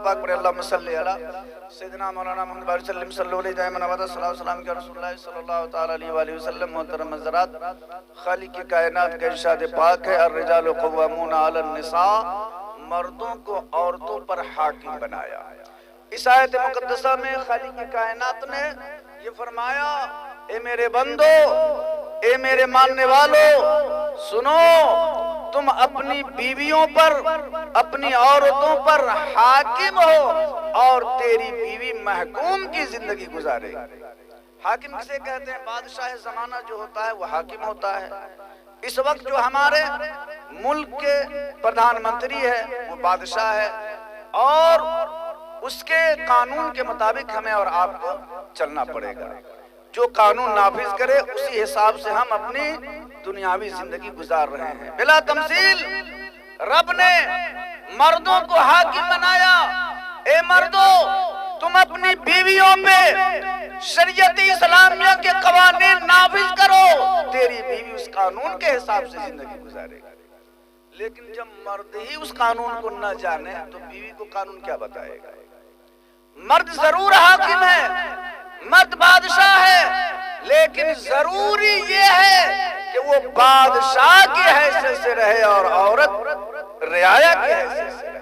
پاک پڑھے اللہم صلی علی سیدنا مولانا محمد بارک وسلم صلی اللہ علیہ وسلم کے رسول اللہ صلی اللہ تعالی علیہ وآلہ وسلم. محترم حضرات، خالق کائنات کا ارشاد پاک ہے الرجال قوامون علی النساء، مردوں کو عورتوں پر حاکم بنایا. اس آیت مقدسہ میں خالق کائنات نے یہ فرمایا اے میرے بندو، اے میرے ماننے والو، سنو، تم اپنی بیویوں پر، اپنی عورتوں پر حاکم ہو اور تیری بیوی محکوم کی زندگی گزارے. حاکم کسے کہتے ہیں؟ بادشاہ زمانہ جو ہوتا ہے وہ حاکم ہوتا ہے. اس وقت جو ہمارے ملک کے پردھان منتری ہے وہ بادشاہ ہے، اور اس کے قانون کے مطابق ہمیں اور آپ کو چلنا پڑے گا. جو قانون نافذ کرے اسی حساب سے ہم اپنی دنیاوی زندگی گزار رہے ہیں. بلا تمثیل رب نے مردوں کو حاکم بنایا. اے مردو، تم اپنی بیویوں پہ شریعت اسلامیہ کے قوانین نافذ کرو، تیری بیوی اس قانون کے حساب سے زندگی گزارے گا. لیکن جب مرد ہی اس قانون کو نہ جانے تو بیوی کو قانون کیا بتائے گا؟ مرد ضرور حاکم ہے، مرد بادشاہ ہے، لیکن ضروری یہ ہے کہ وہ بادشاہ کی حیثیت سے رہے اور عورت رعایا کی حیثیت سے رہے.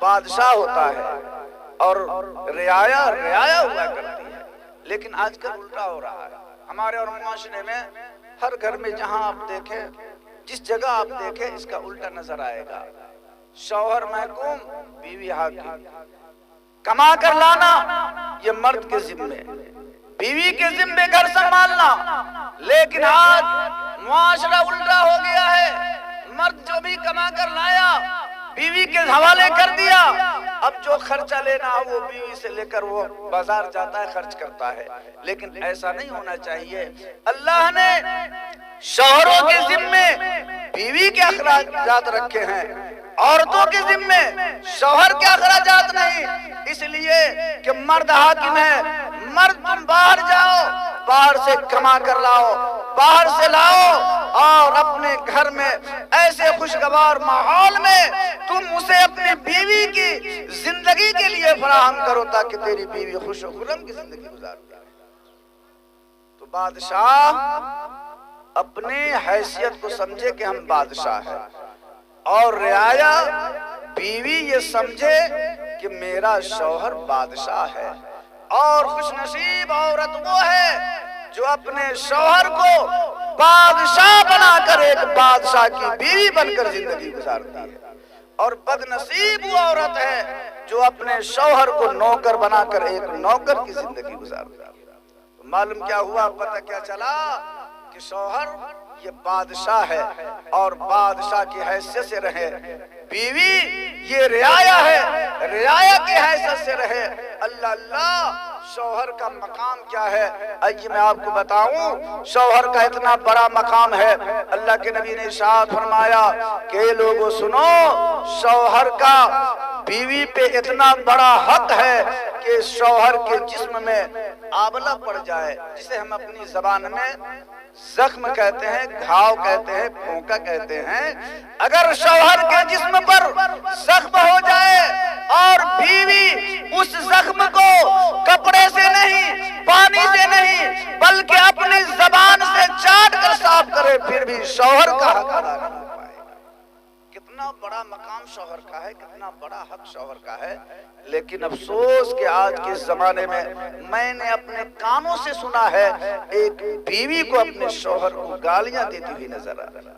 بادشاہ ہوتا ہے اور رعایا ہوا کرتی ہے. لیکن آج کل الٹا ہو رہا ہے ہمارے اور معاشرے میں. ہر گھر میں جہاں آپ دیکھیں، جس جگہ آپ دیکھیں، اس کا الٹا نظر آئے گا. شوہر محکوم، بیوی حاکم. کما کر لانا یہ مرد کے ذمے، بیوی کے ذمے گھر سنبھالنا. لیکن آج معاشرہ الٹا ہو گیا ہے. مرد جو بھی کما کر لایا بیوی کے حوالے کر دیا. اب جو خرچہ لینا ہے وہ بیوی سے لے کر وہ بازار جاتا ہے، خرچ کرتا ہے. لیکن ایسا نہیں ہونا چاہیے. اللہ نے شوہروں کے ذمے بیوی کے اخراجات رکھے ہیں، عورتوں کے ذمے شوہر کے اخراجات نہیں. اس لیے کہ مرد حاکم ہے. مرد تم باہر جاؤ، باہر سے کما کر لاؤ، باہر سے لاؤ، اور اپنے گھر میں ایسے خوشگوار ماحول میں تم اسے اپنی بیوی کی زندگی کے لیے فراہم کرو تاکہ تیری بیوی خوش و خرم کی زندگی گزارتی ہے. تو بادشاہ اپنی حیثیت کو سمجھے کہ ہم بادشاہ ہیں، اور رعایا بیوی یہ سمجھے کہ میرا شوہر بادشاہ ہے. اور خوش نصیب عورت وہ ہے جو اپنے شوہر کو بادشاہ بنا کر ایک بادشاہ کی بیوی بن کر زندگی گزارتی ہے. اور بد نصیب وہ عورت ہے جو اپنے شوہر کو نوکر بنا کر ایک نوکر کی زندگی گزارتی ہے. معلوم کیا ہوا؟ پتہ کیا چلا کہ شوہر یہ بادشاہ ہے اور بادشاہ کی حیثیت سے رہے. بیوی یہ رعایا ہے، رعایا کی حیثیت سے رہے. اللہ اللہ، شوہر کا مقام کیا ہے؟ آئیے میں آپ کو بتاؤں. شوہر کا اتنا بڑا مقام ہے. اللہ کے نبی نے ارشاد فرمایا کہ لوگوں سنو، شوہر کا بیوی پہ اتنا بڑا حق ہے کہ شوہر کے جسم میں آبلہ پڑ جائے، جسے ہم اپنی زبان میں زخم کہتے ہیں، گھاؤ کہتے ہیں، پھونکا کہتے ہیں. اگر شوہر کے جسم پر زخم ہو جائے اور بیوی اس زخم کو کپڑے سے نہیں، پانی سے نہیں، بلکہ اپنی زبان سے چاٹ کر صاف کرے، پھر بھی شوہر کا حق ادا نہیں ہو پائے گا. کتنا بڑا مقام شوہر کا ہے، کتنا بڑا حق شوہر کا ہے. لیکن افسوس کہ آج کے زمانے میں نے اپنے کانوں سے سنا ہے ایک بیوی کو اپنے شوہر کو گالیاں دیتی ہوئی نظر آ رہی.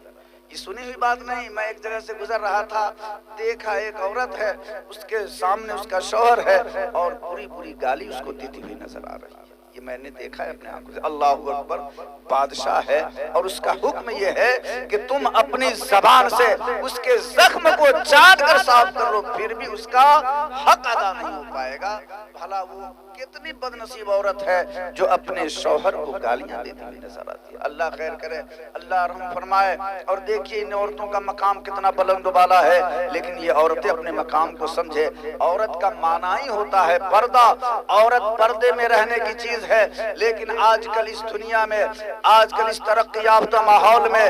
یہ سنی ہوئی بات نہیں. میں ایک جگہ سے گزر رہا تھا، دیکھا ایک عورت ہے، اس کے سامنے اس کا شوہر ہے اور پوری پوری گالی اس کو دیتی ہوئی نظر آ رہی ہے. یہ میں نے دیکھا ہے اپنے آنکھوں سے. اللہ اکبر. بادشاہ ہے اور اس کا حکم یہ ہے کہ تم اپنی زبان سے اس کے زخم کو چاٹ کر صاف کر لو، پھر بھی اس کا حق ادا نہیں ہو پائے گا. بھلا وہ کتنی بد نصیب عورت ہے جو اپنے شوہر کو گالیاں دیتی ہوئی نظر آتی ہے. اللہ خیر کرے، اللہ رحم فرمائے. اور دیکھیے ان عورتوں کا مقام کتنا بلند و بالا ہے، لیکن یہ عورتیں اپنے مقام کو سمجھے. عورت کا معنی ہی ہوتا ہے پردہ. عورت پردے میں رہنے کی چیز ہے. لیکن آج کل اس دنیا میں، آج کل اس ترقی یافتہ ماحول میں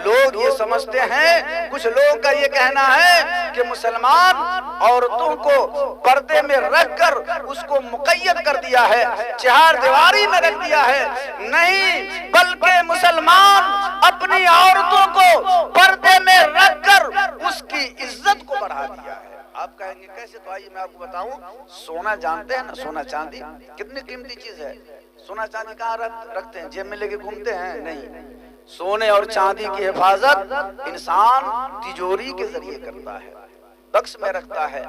لوگ یہ سمجھتے ہیں، کچھ لوگوں کا یہ کہنا ہے کہ مسلمان عورتوں کو پردے میں رکھ کر اس کو مقید کر دیا ہے، چہار دیواری میں رکھ دیا ہے، نہیں بلکہ مسلمان اپنی عورتوں کو پردے میں رکھ کر اس کی عزت کو بڑھا دیا ہے۔ آپ کہیں گے کیسے؟ تو آئیے میں آپ کو بتاؤں۔ سونا جانتے ہیں نا، سونا چاندی کتنی قیمتی چیز ہے۔ سونا چاندی کہاں رکھتے ہیں؟ جیب میں لے کے گھومتے ہیں؟ نہیں، سونے اور چاندی کی حفاظت انسان تجوری کے ذریعے کرتا ہے، بکس میں رکھتا ہے،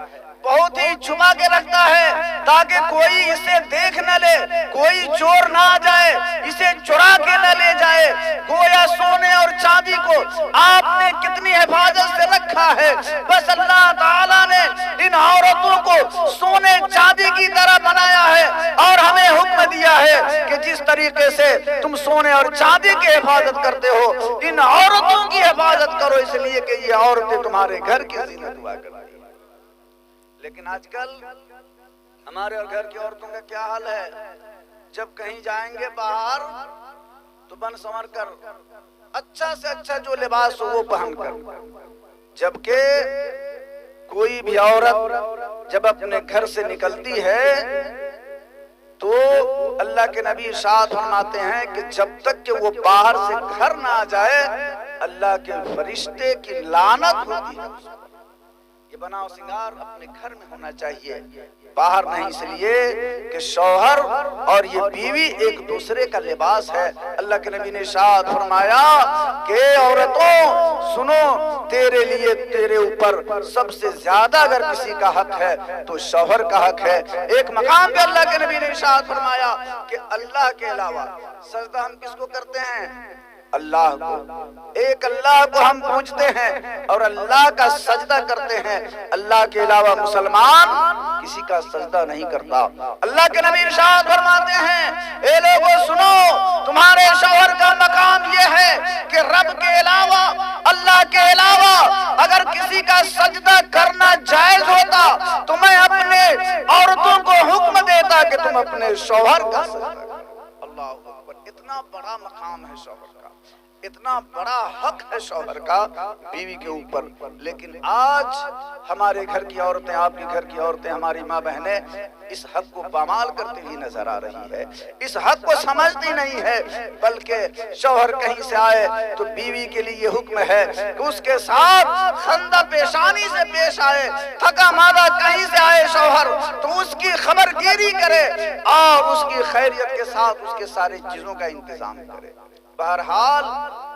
بہت ہی چھپا کے رکھتا ہے تاکہ کوئی اسے دیکھ نہ لے، کوئی چور نہ آ جائے اسے چرا کے نہ لے جائے۔ گویا سونے اور چاندی کو آپ نے کتنی حفاظت سے رکھا ہے، بس اللہ تعالیٰ نے ان عورتوں کو سونے چاندی کی طرح بنایا ہے اور ہمیں حکم دیا ہے کہ جس طریقے سے تم سونے اور چاندی کی حفاظت کرتے ہو، ان عورتوں کی حفاظت کرو، اس لیے کہ یہ عورتیں تمہارے گھر کی زینت ہوا کرتی ہیں۔ لیکن آج کل ہمارے اور گھر کی عورتوں کا کیا حال ہے؟ جب کہیں جائیں گے باہر تو بن سنور کر اچھا سے اچھا جو لباس ہو وہ پہن کر، جبکہ کوئی بھی عورت جب اپنے گھر سے نکلتی ہے تو اللہ کے نبی ارشاد فرماتے ہیں کہ جب تک کہ وہ باہر سے گھر نہ آ جائے اللہ کے فرشتے کی لعنت ہوتی ہے۔ یہ بناؤ سنگار اپنے گھر میں ہونا چاہیے، باہر نہیں، اس لیے کہ شوہر اور یہ بیوی ایک دوسرے کا لباس ہے۔ اللہ کے نبی نے ارشاد فرمایا کہ عورتوں سنو، تیرے لیے تیرے اوپر سب سے زیادہ اگر کسی کا حق ہے تو شوہر کا حق ہے۔ ایک مقام پہ اللہ کے نبی نے ارشاد فرمایا کہ اللہ کے علاوہ سجدہ ہم کس کو کرتے ہیں؟ اللہ کو، ایک اللہ کو ہم پوجتے ہیں اور اللہ کا سجدہ کرتے ہیں، اللہ کے علاوہ مسلمان کسی کا سجدہ نہیں کرتا۔ اللہ کے نبی ارشاد فرماتے ہیں اے لوگوں سنو، تمہارے شوہر کا مقام یہ ہے کہ رب کے علاوہ، اللہ کے علاوہ اگر کسی کا سجدہ کرنا جائز ہوتا تو میں اپنے عورتوں کو حکم دیتا کہ تم اپنے شوہر کا سجدہ کرو۔ اللہ اکبر، اتنا بڑا مقام ہے شوہر کا، اتنا بڑا حق ہے شوہر کا بیوی کے اوپر۔ لیکن آج ہمارے گھر کی عورتیں، آپ کے گھر کی عورتیں، ہماری ماں بہنیں اس حق کو پامال کرتی ہوئی نظر آ رہی ہے، اس حق کو سمجھتی نہیں ہے، بلکہ شوہر کہیں سے آئے تو بیوی کے لیے یہ حکم ہے کہ اس کے ساتھ خندہ پیشانی سے پیش آئے، تھکا مادہ کہیں سے آئے شوہر تو اس کی خبر گیری کرے اور اس کی خیریت کے ساتھ اس کے سارے چیزوں کا انتظام کرے۔ بہرحال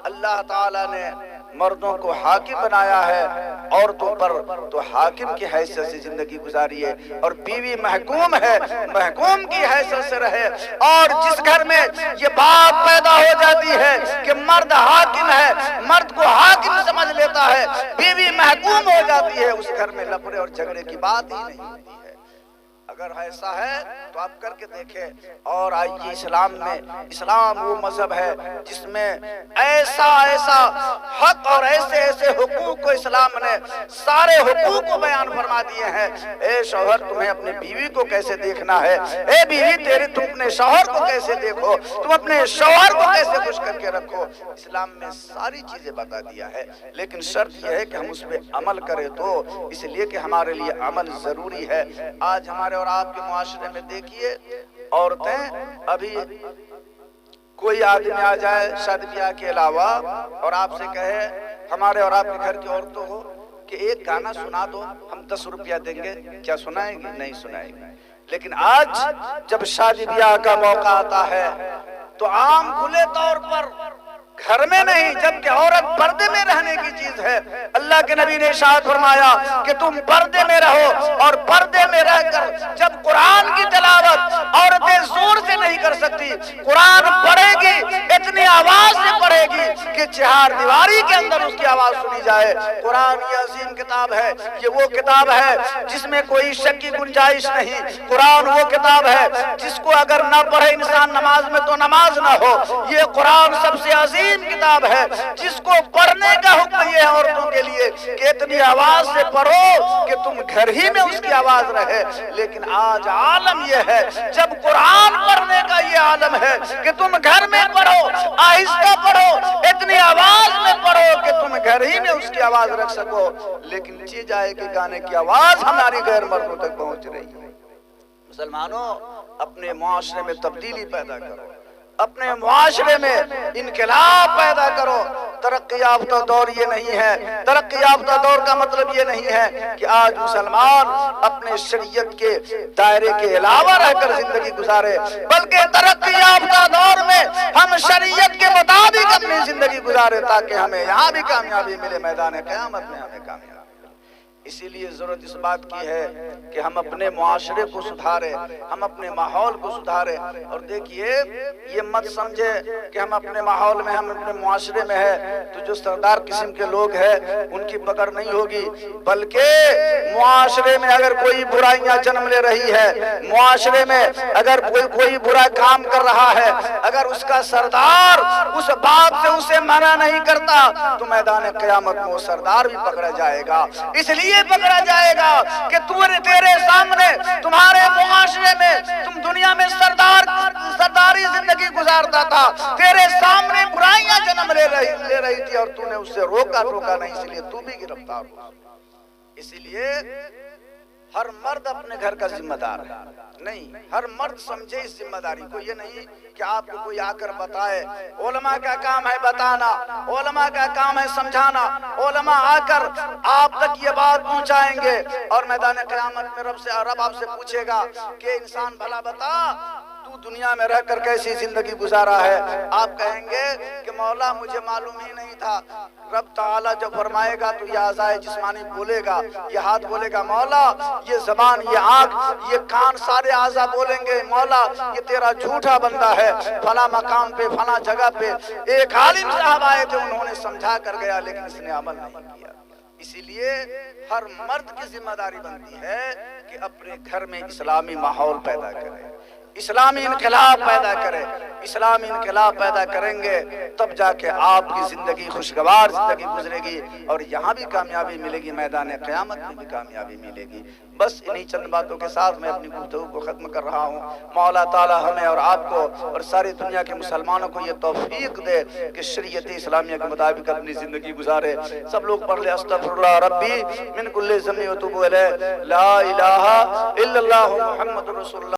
اللہ تعالیٰ نے مردوں کو حاکم بنایا ہے، عورتوں پر تو حاکم کی حیثیت سے زندگی گزاری ہے، اور بیوی محکوم ہے، محکوم کی حیثیت سے رہے۔ اور جس گھر میں یہ بات پیدا ہو جاتی ہے کہ مرد حاکم ہے، مرد کو حاکم سمجھ لیتا ہے، بیوی محکوم ہو جاتی ہے، اس گھر میں لفڑے اور جھگڑے کی بات ہی نہیں ہوتی ہے۔ اگر ایسا ہے تو آپ کر کے دیکھیں۔ اور آئیے اسلام میں، اسلام وہ مذہب ہے جس میں ایسا حق اور ایسے حقوق کو اسلام نے سارے حقوق کو بیان فرما دیے ہیں۔ اے شوہر تمہیں اپنے بیوی کو کیسے دیکھنا ہے، اے بیوی تم اپنے شوہر کو کیسے دیکھو، تم اپنے شوہر کو کیسے خوش کر کے رکھو، اسلام میں ساری چیزیں بتا دیا ہے۔ لیکن شرط یہ ہے کہ ہم اس پہ عمل کریں، تو اس لیے کہ ہمارے لیے عمل ضروری ہے۔ آج ہمارے اور آپ کے معاشرے میں دیکھیے، عورتیں ابھی کوئی آدمی آ جائے شادی بیاہ کے علاوہ اور آپ سے کہے ہمارے اور آپ کے گھر کی عورتوں کو کہ ایک گانا سنا دو، ہم 10 روپیہ دیں گے، کیا سنائیں گے؟ نہیں سنائیں گے۔ لیکن آج جب شادی بیاہ کا موقع آتا ہے تو عام کھلے طور پر گھر میں نہیں، جبکہ عورت پردے میں رہنے کی چیز ہے۔ اللہ کے نبی نے ارشاد فرمایا کہ تم پردے میں رہو، اور پردے میں رہ کر جب قرآن کی تلاوت عورتیں زور سے نہیں کر سکتی، قرآن پڑھے گی اتنی آواز سے پڑھے گی کہ چہار دیواری کے اندر اس کی آواز سنی جائے۔ قرآن یہ عظیم کتاب ہے، یہ وہ کتاب ہے جس میں کوئی شک کی گنجائش نہیں۔ قرآن وہ کتاب ہے جس کو اگر نہ پڑھے انسان نماز میں تو نماز نہ ہو۔ یہ قرآن سب سے عظیم کتاب ہے جس کو پڑھنے کا حکم یہ ہے عورتوں کے لیے کہ اتنی آواز سے پڑھو کہ تم گھر ہی میں اس کی آواز رہے. لیکن آج عالم یہ ہے، جب قرآن پڑھنے کا یہ عالم ہے کہ تم گھر میں پڑھو، آہستہ پڑھو، اتنی آواز میں پڑھو کہ تم گھر ہی میں اس کی آواز رکھ سکو، لیکن چی جائے کہ گانے کی آواز ہماری غیر مردوں تک پہنچ رہی ہے. مسلمانوں، اپنے معاشرے میں تبدیلی پیدا کرو، اپنے معاشرے میں انقلاب پیدا کرو. ترقی یافتہ دور یہ نہیں ہے. ترقی یافتہ دور کا مطلب یہ نہیں ہے کہ آج مسلمان اپنے شریعت کے دائرے کے علاوہ رہ کر زندگی گزارے، بلکہ ترقی یافتہ دور میں ہم شریعت کے مطابق اپنی زندگی گزارے تاکہ ہمیں یہاں بھی کامیابی ملے، میدان قیامت میں ہمیں کامیابی. اسی لیے ضرورت اس بات کی ہے کہ ہم اپنے معاشرے کو سدھاریں، ہم اپنے ماحول کو سدھاریں. اور دیکھیے، یہ مت سمجھے کہ ہم اپنے ماحول میں، ہم اپنے معاشرے میں ہے تو جو سردار قسم کے لوگ ہیں ان کی پکڑ نہیں ہوگی، بلکہ معاشرے میں اگر کوئی برائیاں جنم لے رہی ہے، معاشرے میں اگر کوئی برا کام کر رہا ہے، اگر اس کا سردار اس بات سے اسے منع نہیں کرتا تو میدان قیامت میں وہ سردار بھی پکڑا جائے گا. اس لیے پکڑا جائے گا کہ تیرے سامنے، تمہارے معاشرے میں، تم دنیا میں سرداری زندگی گزارتا تھا، تیرے سامنے برائیاں جنم لے رہی تھی اور تو نے اس سے روکا نہیں، اس لیے تو بھی گرفتار ہوا. اسی لیے ہر مرد اپنے گھر کا ذمہ دار ہے. نہیں، ہر مرد سمجھے اس ذمہ داری کو. یہ نہیں کہ آپ کو کوئی آ کر بتائے. علماء کا کام ہے بتانا، علماء کا کام ہے سمجھانا. علماء آ کر آپ تک یہ بات پہنچائیں گے اور میدان قیامت میں رب آپ سے پوچھے گا کہ انسان بھلا بتا تو دنیا میں رہ کر کیسی زندگی گزارا ہے. آپ کہیں گے کہ مولا مجھے معلوم ہی نہیں تھا. رب تعالیٰ جب فرمائے گا تو یہ اعضائے جسمانی بولے گا، یہ ہاتھ بولے گا مولا، یہ زبان، یہ آنکھ، یہ کان، سارے اعضاء بولیں گے مولا یہ تیرا جھوٹا بندہ ہے. فلاں مقام پہ، فلاں جگہ پہ ایک عالم صاحب آئے تھے، انہوں نے سمجھا کر گیا لیکن اس نے عمل نہیں کیا. اسی لیے ہر مرد کی ذمہ داری بنتی ہے کہ اپنے گھر میں اسلامی ماحول پیدا کرے، اسلامی انقلاب پیدا کرے. اسلامی انقلاب پیدا کریں گے تب جا کے آپ کی زندگی خوشگوار زندگی گزرے گی اور یہاں بھی کامیابی ملے گی، میدان قیامت میں بھی کامیابی ملے گی. بس انہی چند باتوں کے ساتھ میں اپنی گفتگو کو ختم کر رہا ہوں. مولا تعالی ہمیں اور آپ کو اور ساری دنیا کے مسلمانوں کو یہ توفیق دے کہ شریعت اسلامیہ کے مطابق اپنی زندگی گزارے. سب لوگ پڑھ لے استغفراللہ ربی من کل ذنب و توب الیہ، لا الہ الا اللہ محمد رسول اللہ.